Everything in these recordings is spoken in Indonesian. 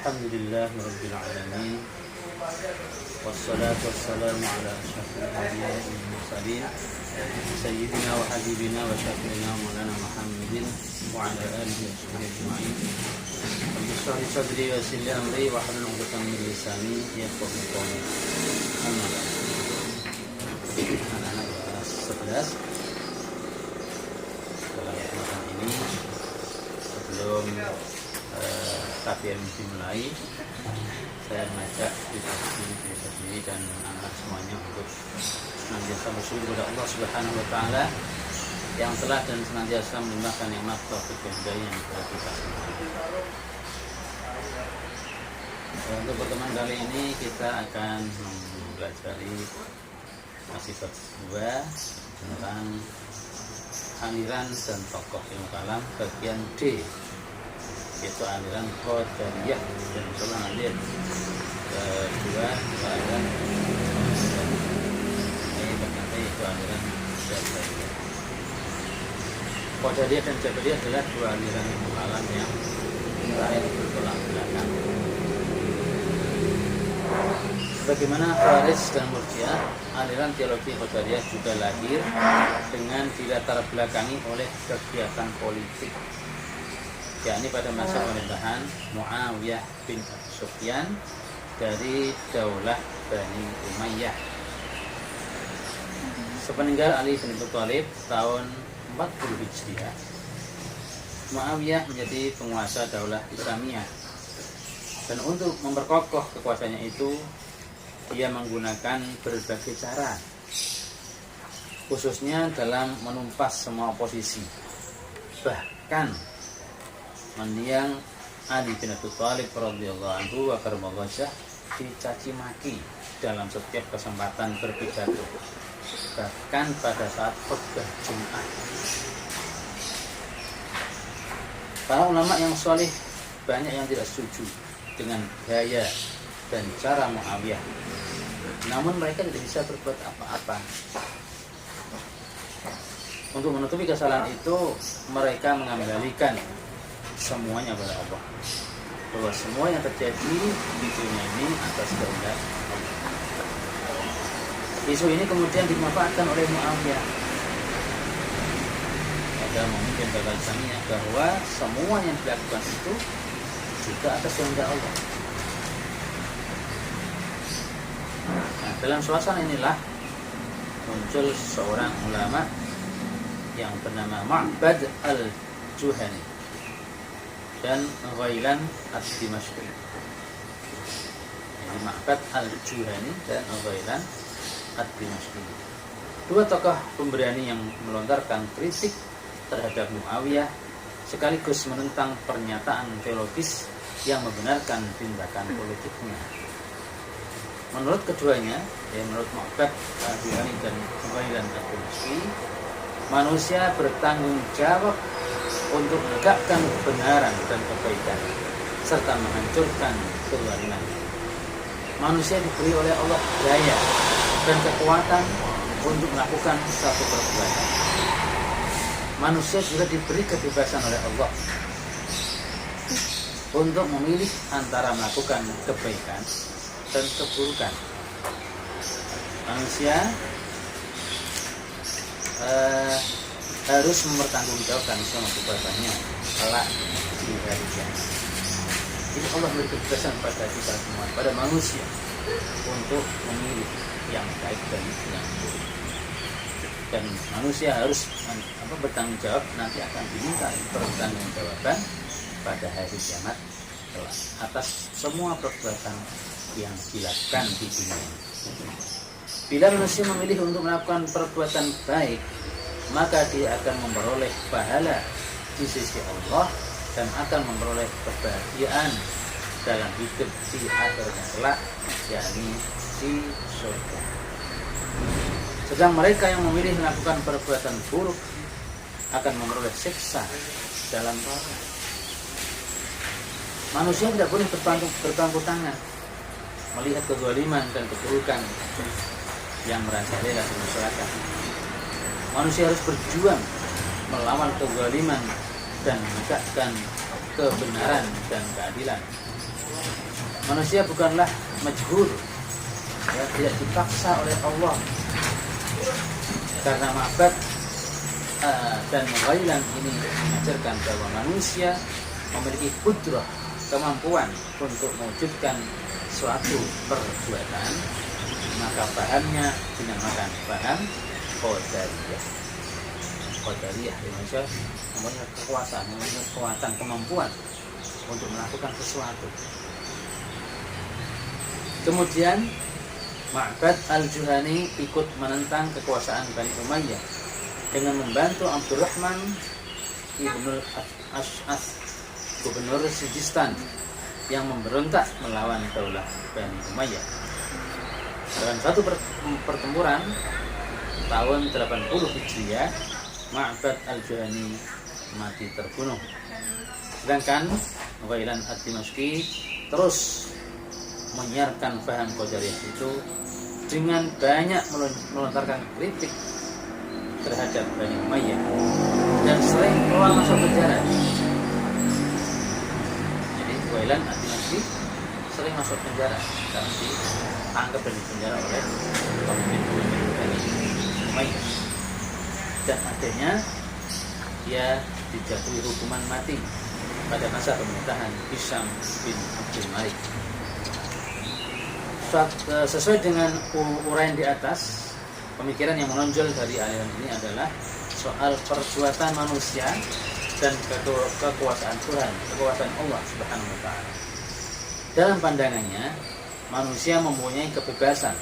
Alhamdulillahirabbil alamin. Wassalatu wassalamu ala asyrafil anbiya'i wal mursalin sayyidina wa habibina wa syafi'ina maulana Muhammadin wa ala alihi wa sahbihi ajma'in. Rabbi shrah li sadri wa yassir li amri wa hlul 'uqdatam min lisani yafqahu qawli. Amma ba'd. Anak-anak kelas 11 dalam kesempatan ini sebelum kajian dimulai, saya mengajak kita sendiri dan anak semuanya untuk senantiasa bersyukur kepada Allah Subhanahu wa taala yang telah dan senantiasa melimpahkan nikmat taufik dan hidayah kepada kita. Untuk pertemuan kali ini kita akan mempelajari masih bab 2 tentang aliran dan tokoh ilmu kalam bagian D, yaitu aliran Qadariyah, dan insyaallah nanti kedua aliran yaitu aliran Jabariyah. Qadariyah dan Jabariyah adalah dua aliran ilmu kalam yang terakhir bertolak belakang. Bagaimana Khawarij dan Murji'ah, aliran teologi Qadariyah juga lahir dengan dilatar belakangi oleh kegiatan politik, yakni pada masa pemerintahan Muawiyah bin Abi Sufyan dari Daulah Bani Umayyah. Sepeninggal Ali bin Abi Thalib tahun 40 Hijriah, Muawiyah menjadi penguasa Daulah Islamiyah, dan untuk memperkokoh kekuasaannya itu dia menggunakan berbagai cara, khususnya dalam menumpas semua oposisi, bahkan mendiang Ali bin Abi Thalib radhiyallahu anhu wa karamallahu wajhah dicaci maki dalam setiap kesempatan berpidato, bahkan pada saat khutbah Jumat. Para ulama yang saleh banyak yang tidak setuju dengan gaya dan cara Muawiyah, namun mereka tidak bisa berbuat apa-apa. Untuk menutupi kesalahan itu, mereka mengembalikan semuanya pada Allah, bahwa semua yang terjadi di dunia ini atas kehendak Allah. Isu ini kemudian dimanfaatkan oleh Muawiyah dalam memimpin Daulah Islamiyah, bahwa semua yang dilakukan itu juga atas kehendak Allah. Nah, dalam suasana inilah muncul seorang ulama yang bernama Ma'bad al-Juhani dan Ghailan ad-Dimashqi. Jadi Ma'bad al-Juhani dan Ghailan ad-Dimashqi, dua tokoh pemberani yang melontarkan kritik terhadap Muawiyah sekaligus menentang pernyataan teologis yang membenarkan tindakan politiknya. Menurut keduanya, menurut Ma'bad al-Juhani dan Ghailan ad-Dimashqi, manusia bertanggung jawab untuk menegakkan kebenaran dan kebaikan serta menghancurkan kezaliman. Manusia diberi oleh Allah daya dan kekuatan untuk melakukan satu perbuatan. Manusia juga diberi kebebasan oleh Allah untuk memilih antara melakukan kebaikan dan keburukan. Manusia harus mempertanggungjawabkan semua perbuatannya kelak di hari kiamat. Jadi Allah memberi kebebasan pada kita semua, pada manusia, untuk memilih yang baik dan yang buruk. Dan manusia harus bertanggung jawab, nanti akan diminta pertanggungjawaban pada hari kiamat kelak atas semua perbuatan yang dilakukan di dunia. Bila manusia memilih untuk melakukan perbuatan baik, maka dia akan memperoleh pahala di sisi Allah dan akan memperoleh kebahagiaan dalam hidup di akhirnya kelak, yakni di surga. Sedang mereka yang memilih melakukan perbuatan buruk akan memperoleh siksa dalam neraka. Manusia tidak boleh berpangku tangan melihat kezaliman dan keburukan yang merajalela di masyarakat. Manusia harus berjuang melawan kezaliman dan menegakkan kebenaran dan keadilan. Manusia bukanlah majbur, ya, tidak dipaksa oleh Allah. Karena Ma'bad dan Ghailan ini mengajarkan bahwa manusia memiliki kudrah, kemampuan untuk mewujudkan suatu perbuatan, maka pahamnya dinamakan paham qadariyah. Qadariyah di Indonesia mempunyai kekuasaan, mempunyai kekuatan, kemampuan untuk melakukan sesuatu. Kemudian Ma'bad al-Juhani ikut menentang kekuasaan Bani Umayyah dengan membantu Abdurrahman ibnul Ash'ath, gubernur Sijistan, yang memberontak melawan daulah Bani Umayyah. Dalam satu pertempuran tahun 80 Hijriah, Ma'bad al-Juhani mati terbunuh. Sedangkan Ghailan ad-Dimashqi terus menyiarkan paham Qadariyah itu dengan banyak melontarkan kritik terhadap Bani Umayyah dan sering keluar masuk penjara. Jadi Ghailan ad-Dimashqi sering masuk penjara karena dianggap dan dipenjara oleh pemimpin Bani Umayyah, dan akhirnya dia dijatuhi hukuman mati pada masa pemerintahan Hisham bin Abdul Malik. Sesuai dengan uraian di atas, pemikiran yang menonjol dari aliran ini adalah soal perbuatan manusia dan kekuasaan Tuhan, kekuasaan Allah Subhanahu wa Ta'ala. Dalam pandangannya, manusia mempunyai kebebasan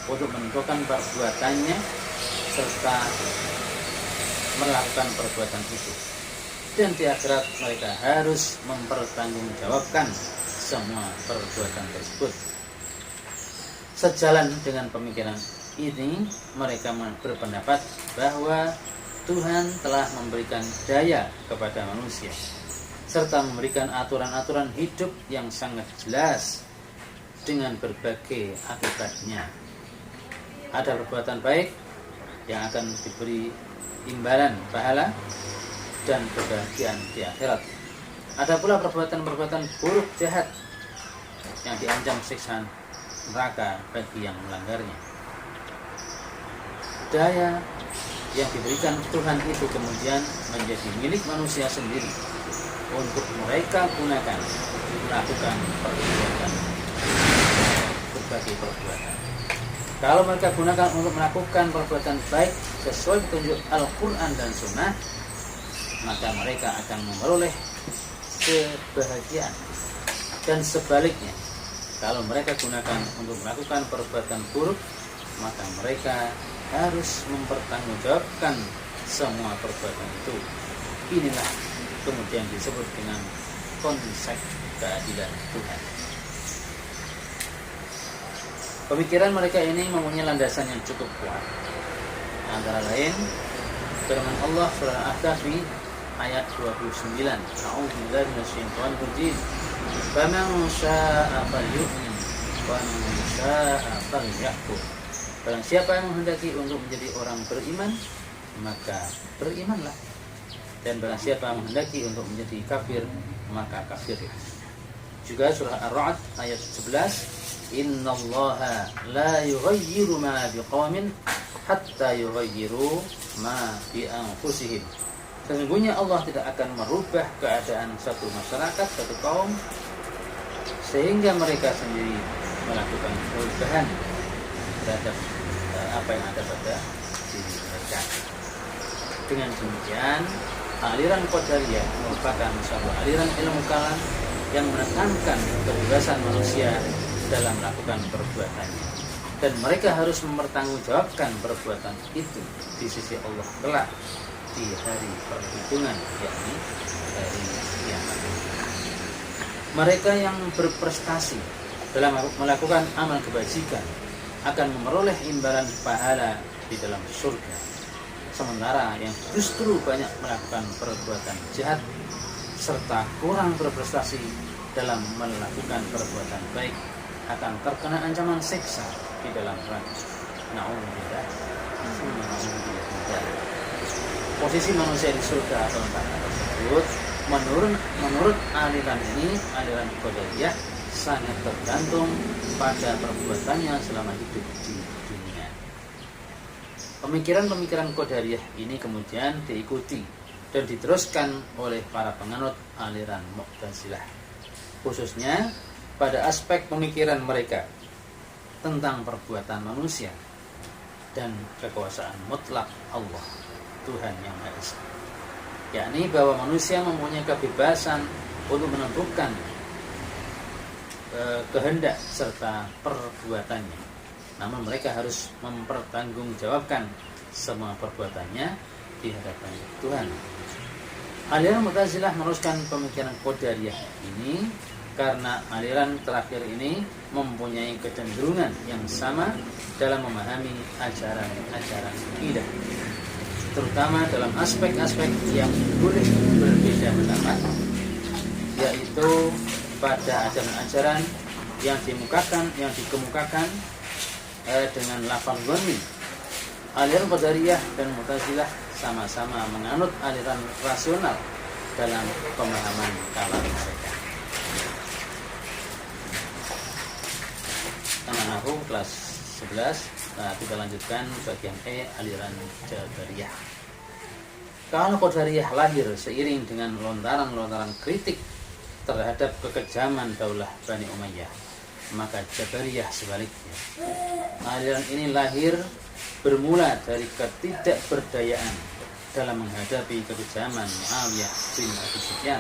untuk menentukan perbuatannya serta melakukan perbuatan itu. Dan di akhirat mereka harus mempertanggungjawabkan semua perbuatan tersebut. Sejalan dengan pemikiran ini, mereka berpendapat bahwa Tuhan telah memberikan daya kepada manusia serta memberikan aturan-aturan hidup yang sangat jelas dengan berbagai akibatnya. Ada perbuatan baik yang akan diberi imbalan pahala dan kebahagiaan di akhirat. Ada pula perbuatan-perbuatan buruk jahat yang diancam siksaan neraka bagi yang melanggarnya. Daya yang diberikan Tuhan itu kemudian menjadi milik manusia sendiri untuk mereka gunakan melakukan berbagai perbuatan. Kalau mereka gunakan untuk melakukan perbuatan baik sesuai petunjuk Al-Quran dan Sunnah, maka mereka akan memperoleh kebahagiaan. Dan sebaliknya, kalau mereka gunakan untuk melakukan perbuatan buruk, maka mereka harus mempertanggungjawabkan semua perbuatan itu. Inilah kemudian disebut dengan konsep keadilan Tuhan. Pemikiran mereka ini mempunyai landasan yang cukup kuat. Antara lain firman Allah surah Al-Kahfi ayat 29, A'udzubillahi minasyaitonir rajim. Faman syaa'a falyu'min wa man syaa'a falyakfur. Barang siapa yang menghendaki untuk menjadi orang beriman, maka berimanlah. Dan barang siapa yang menghendaki untuk menjadi kafir, maka kafirlah. Juga surah Ar-Ra'd ayat 11, Innallaha la yughayyiru ma biqaumin hatta yughayyiru ma bi anfusihim. Sesungguhnya Allah tidak akan merubah keadaan satu masyarakat, satu kaum, sehingga mereka sendiri melakukan perubahan terhadap apa yang ada pada diri mereka. Dengan demikian, aliran Qadariyah merupakan suatu aliran ilmu kalam yang menekankan kebebasan manusia dalam melakukan perbuatannya, dan mereka harus mempertanggungjawabkan perbuatan itu di sisi Allah kelak di hari perhitungan, yakni hari kiamat. Mereka yang berprestasi dalam melakukan amal kebajikan akan memperoleh imbalan pahala di dalam surga, sementara yang justru banyak melakukan perbuatan jahat serta kurang berprestasi dalam melakukan perbuatan baik akan terkena ancaman siksa di dalam neraka. Na'udzubillah. Posisi manusia di surga atau neraka tersebut menurut aliran ini, aliran Qadariyah, sangat tergantung pada perbuatannya selama hidup di dunia. Pemikiran-pemikiran Qadariyah ini kemudian diikuti dan diteruskan oleh para penganut aliran Mu'tazilah, khususnya pada aspek pemikiran mereka tentang perbuatan manusia dan kekuasaan mutlak Allah, Tuhan yang Maha Esa, yakni bahwa manusia mempunyai kebebasan untuk menentukan kehendak serta perbuatannya, namun mereka harus mempertanggungjawabkan semua perbuatannya di hadapan Tuhan. Aliran Mu'tazilah meneruskan pemikiran Qadariyah ini karena aliran terakhir ini mempunyai kecenderungan yang sama dalam memahami ajaran-ajaran akidah, terutama dalam aspek-aspek yang boleh berbeda pendapat, yaitu pada ajaran-ajaran yang dikemukakan dengan lafaz dhanni. Aliran Qadariyah dan Mu'tazilah sama-sama menganut aliran rasional dalam pemahaman kalam mereka. Nahu kelas 11. Kita lanjutkan bagian E, aliran Jabariyah. Kalau Qadariyah lahir seiring dengan lontaran-lontaran kritik terhadap kekejaman daulah Bani Umayyah, maka Jabariyah sebaliknya. Aliran ini lahir bermula dari ketidakberdayaan dalam menghadapi kekejaman Muawiyah bin Abi Sufyan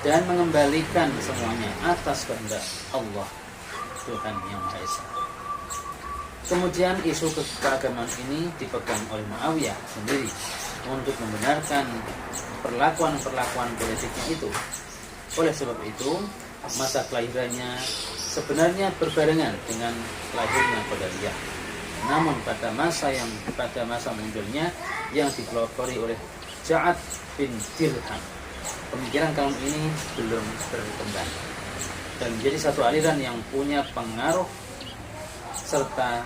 dan mengembalikan semuanya atas kehendak Allah, Tuhan yang Maha Esa. Kemudian isu keagamaan ini dipegang oleh Muawiyah sendiri untuk membenarkan perlakuan-perlakuan politiknya itu. Oleh sebab itu, masa kelahirannya sebenarnya berbarengan dengan lahirnya Qadariyah. Namun pada masa munculnya yang dipelopori oleh Ja'ad bin Dirham, pemikiran kaum ini belum berkembang dan menjadi satu aliran yang punya pengaruh serta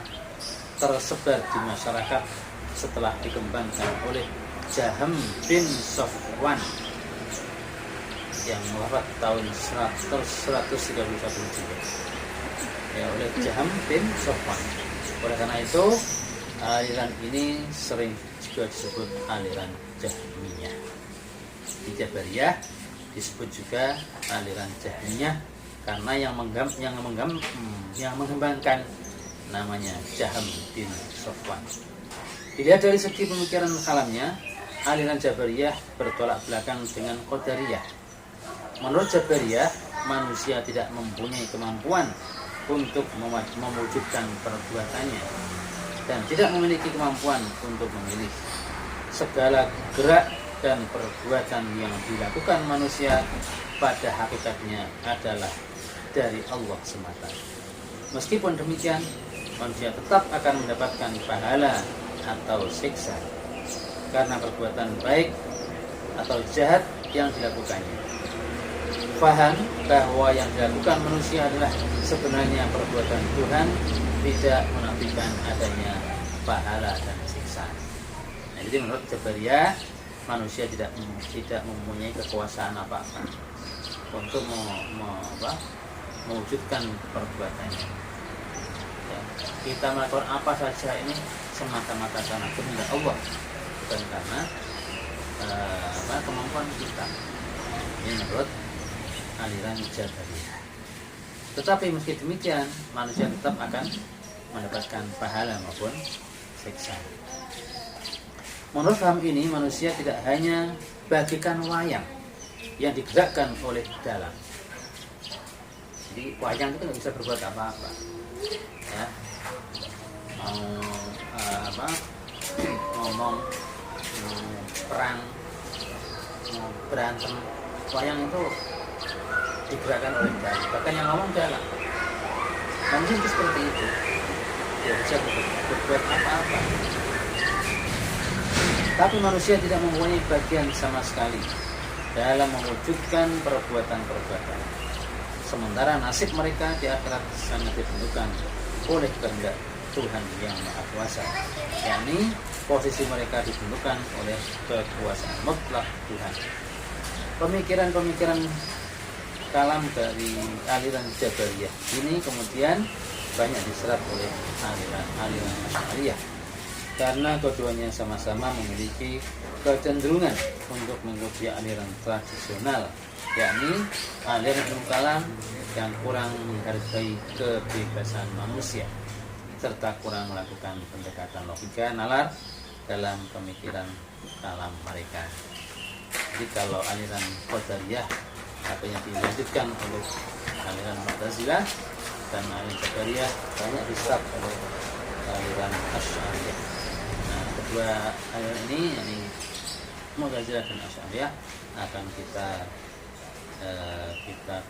tersebar di masyarakat setelah dikembangkan oleh Jaham bin Safwan yang wafat tahun 131 Hijriah, oleh Jaham bin Safwan. Oleh karena itu, aliran ini sering juga disebut aliran Jahmiyah. Di Jabariyah disebut juga aliran Jahmiyah karena yang mengembangkan namanya Jaham bin Safwan. Dilihat dari segi pemikiran kalamnya, aliran Jabariyah bertolak belakang dengan Qadariyah. Menurut Jabariyah, manusia tidak mempunyai kemampuan untuk mewujudkan perbuatannya dan tidak memiliki kemampuan untuk memilih. Segala gerak dan perbuatan yang dilakukan manusia pada hakikatnya adalah dari Allah semata. Meskipun demikian, manusia tetap akan mendapatkan pahala atau siksa karena perbuatan baik atau jahat yang dilakukannya. Faham bahwa yang dilakukan manusia adalah sebenarnya perbuatan Tuhan, tidak menafikan adanya pahala dan siksa. Nah, jadi menurut Jabariyah, manusia tidak mempunyai kekuasaan apa-apa untuk mewujudkan perbuatannya. Ya, kita melakukan apa saja ini semata-mata karena kehendak Allah, bukan karena kemampuan kita. Ini menurut aliran Jabariyah. Tetapi meski demikian, manusia tetap akan mendapatkan pahala maupun siksa. Menurut paham ini, manusia tidak hanya bagikan wayang yang digerakkan oleh dalang. Jadi wayang itu nggak bisa berbuat apa-apa. Ya, ngomong, mau perang, mau berantem, wayang itu digerakkan oleh dalang. Bahkan yang ngomong dalang. Manusia itu seperti itu, tidak bisa berbuat apa-apa. Tapi manusia tidak mempunyai bagian sama sekali dalam mewujudkan perbuatan-perbuatan. Sementara nasib mereka di akhirat sangat ditentukan oleh kehendak Tuhan yang Maha Kuasa, yakni posisi mereka ditentukan oleh kekuasaan mutlak Tuhan. Pemikiran-pemikiran kalam dari aliran Jabariyah ini kemudian banyak diserap oleh aliran Asy'ariyah, karena keduanya sama-sama memiliki kecenderungan untuk mengikuti aliran tradisional, yakni aliran ilmu kalam yang kurang menghargai kebebasan manusia serta kurang melakukan pendekatan logika nalar dalam pemikiran kalam mereka. Jadi kalau aliran Qadariyah apa yang dilanjutkan oleh aliran Mu'tazilah dan aliran Jabariyah banyak diserap oleh aliran Asy'ariyah. Nah, kedua aliran ini, yakni Mu'tazilah dan Asy'ariyah, akan kita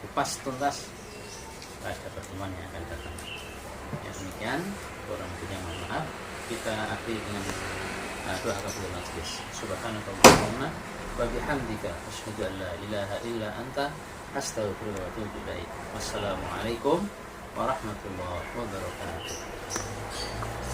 kupas tuntas pada pertemuan yang akan datang. Ya, demikian, kurang lebihnya mohon maaf. Kita akhiri dengan doa kafaratul majlis. Subhanakallahumma wa bihamdika asyhadu an la ilaha illa anta astaghfiruka wa atubu ilaik. Wassalamualaikum warahmatullahi wabarakatuh.